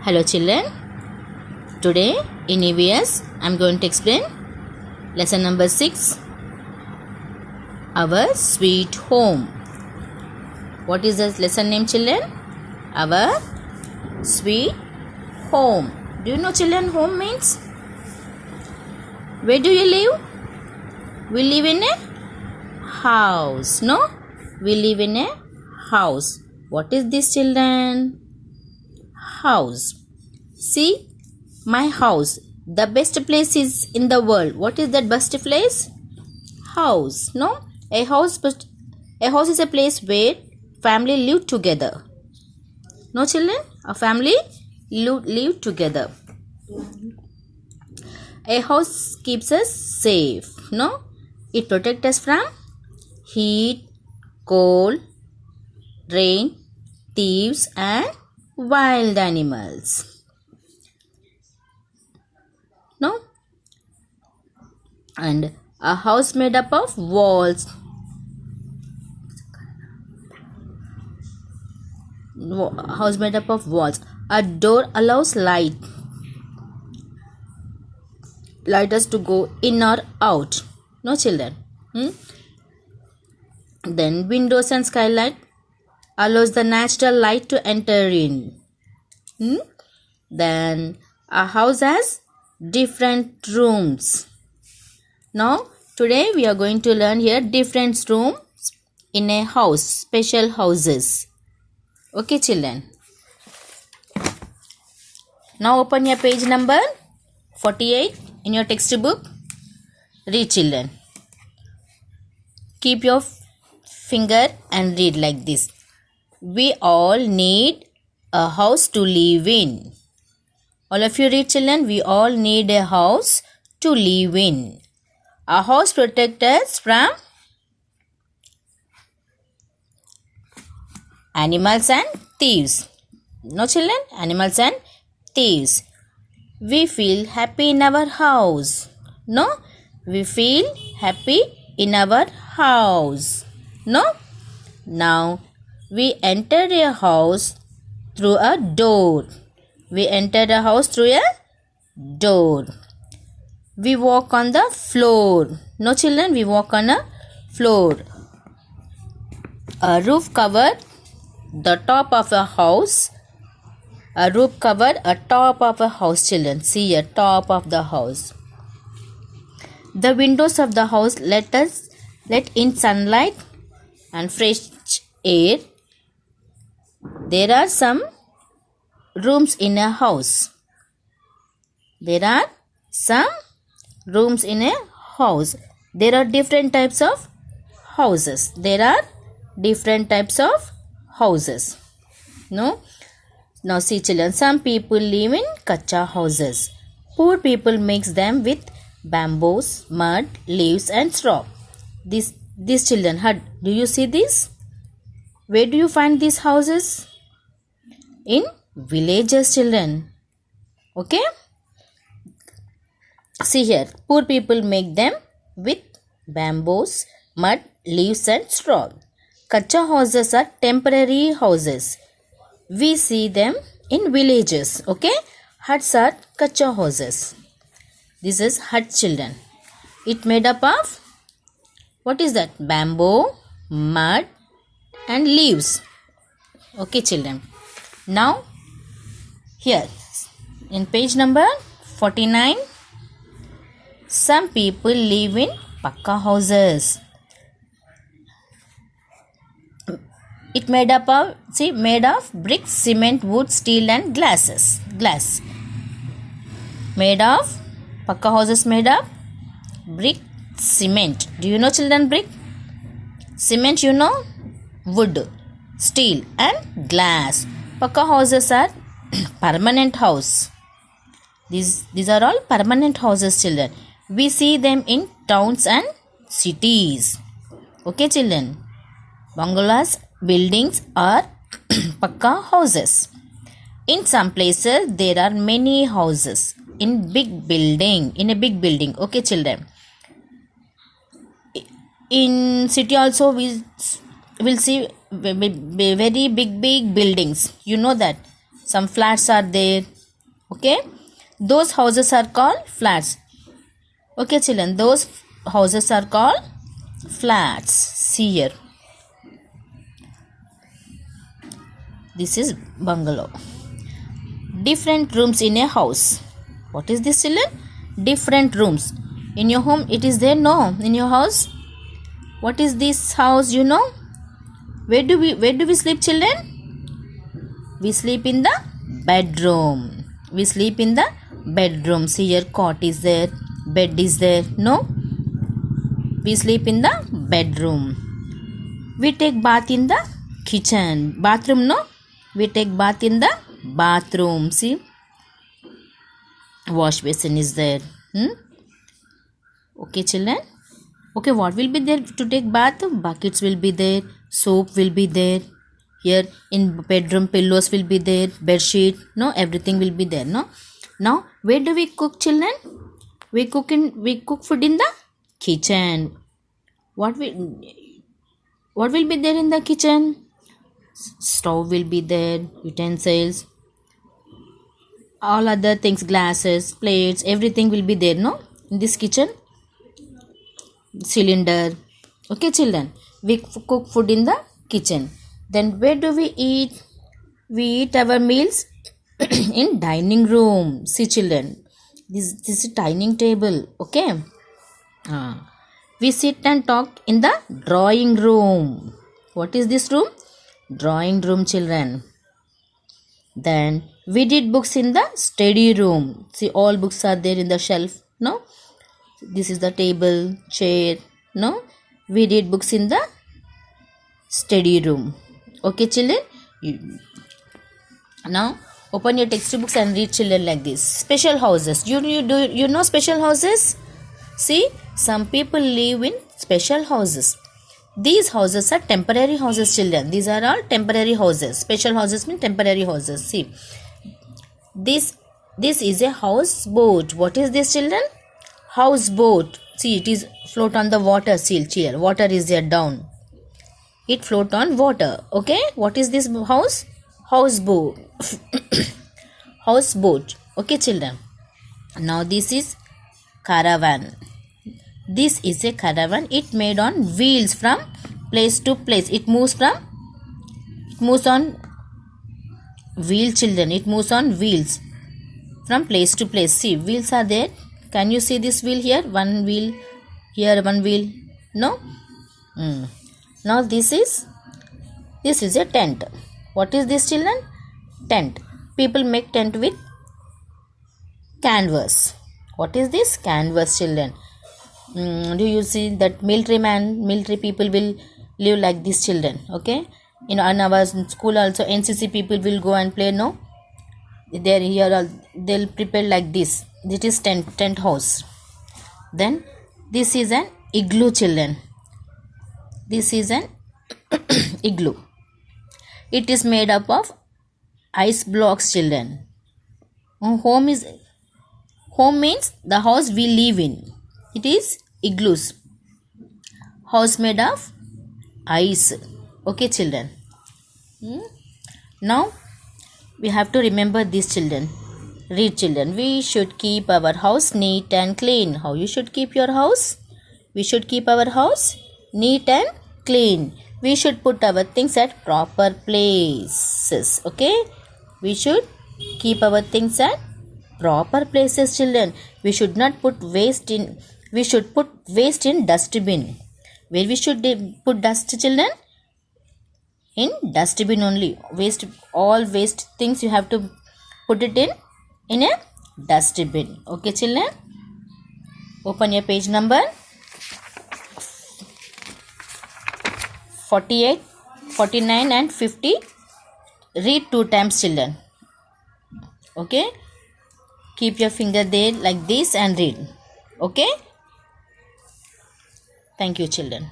Hello children, today in EVS I am going to explain lesson number 6, Our Sweet Home. What is this lesson name children? Our Sweet Home. Do you know children home means? Where do you live? We live in a house, no? We live in a house. What is this children? House. See, my house. The best place is in the world. What is that best place? House. No, a house is a place where family live together. No children, a family live together. A house keeps us safe. No, it protects us from heat, cold, rain, thieves and wild animals. No? And a house made up of walls. House made up of walls. A door allows light us to go in or out. No children. Then windows and skylight allows the natural light to enter in. Then a house has different rooms. Now today we are going to learn here different rooms in a house, special houses. Okay children. Now open your page number 48 in your textbook. Read children. Keep your finger and read like this. We all need a house to live in. All of you read children. We all need a house to live in. A house protects us from animals and thieves. No children? Animals and thieves. We feel happy in our house. No? We feel happy in our house. No? Now, we enter a house through a door. We enter a house through a door. We walk on the floor. No children, we walk on a floor. A roof covered the top of a house. A roof covered a top of a house children. See a top of the house. The windows of the house let in sunlight and fresh air. There are some rooms in a house. There are some rooms in a house. There are different types of houses. There are different types of houses. No? Now see children, some people live in kacha houses. Poor people makes them with bamboos, mud, leaves and straw. These children, do you see this? Where do you find these houses? In villages children. Okay? See here, poor people make them with bamboos, mud, leaves and straw. Kacha houses are temporary houses. We see them in villages. Okay? Huts are kacha houses. This is hut children. It made up of, what is that? Bamboo, mud and leaves. Okay children. Now here in page number 49, some people live in pakka houses. It made up of, made of bricks, cement, wood, steel and glass. Made of, pakka houses made of brick, cement. Do you know children brick? Cement you know? Wood, steel and glass. Pakka houses are permanent house. These are all permanent houses children. We see them in towns and cities. Okay children. Bungalows, buildings are pakka houses. In some places there are many houses in a big building. Okay children. In city also we will see very big buildings. You know that. some flats are there. Okay, those houses are called flats. Okay children, those houses are called flats. See here, this is bungalow. Different rooms in a house. What is this children? Different rooms. In your home it is there? No. In your house? What is this house? You know? Where do we sleep children? We sleep in the bedroom. We sleep in the bedroom. See here, cot is there, bed is there. No? We sleep in the bedroom. We take bath in the kitchen. Bathroom, no? We take bath in the bathroom. See? Wash basin is there. Okay children. Okay, what will be there to take bath? Buckets will be there, soap will be there. Here in bedroom, pillows will be there, bed sheet, no, everything will be there. No. Now where do we cook children? We cook food in the kitchen. What will be there in the kitchen? Stove will be there, utensils, all other things, glasses, plates, everything will be there, no, in this kitchen. Cylinder. Okay children, we cook food in the kitchen. Then where do we eat? We eat our meals in dining room. See children, this is dining table. Okay, we sit and talk in the drawing room. What is this room? Drawing room children. Then we did books in the study room. See, all books are there in the shelf. No, this is the table, chair. No, we did books in the study room. Okay children, now open your textbooks and read children like this. Special houses. You know special houses? See, some people live in special houses. These houses are temporary houses children. These are all temporary houses. Special houses mean temporary houses. See, this is a houseboat. What is this children? Houseboat. See, it is float on the water. See here, water is there down. It float on water. Okay, what is this house? Houseboat. Houseboat. Okay children, now this is caravan. This is a caravan. It made on wheels from place to place. It moves on wheel children. It moves on wheels from place to place. See, wheels are there. Can you see this wheel here? One wheel here, one wheel. No? Now this is a tent. What is this children? Tent. People make tent with canvas. What is this? Canvas children. Do you see that military people will live like these children? Okay, in our school also NCC people will go and play. No, they're here, they'll prepare like this. This is tent house. Then this is an igloo children. This is an igloo. It is made up of ice blocks children. Home means the house we live in. It is igloos. House made of ice. Okay children. Now we have to remember these children. Read children. We should keep our house neat and clean. How you should keep your house? We should keep our house neat and clean. We should put our things at proper places. Okay, we should keep our things at proper places children. We should not put waste in. We should put waste in dustbin. Where we should put dust children? In dustbin only. All waste things you have to put it in a dustbin. Okay children, open your page number 48, 49 and 50. Read 2 times children. Okay, keep your finger there like this and read. Okay, thank you children.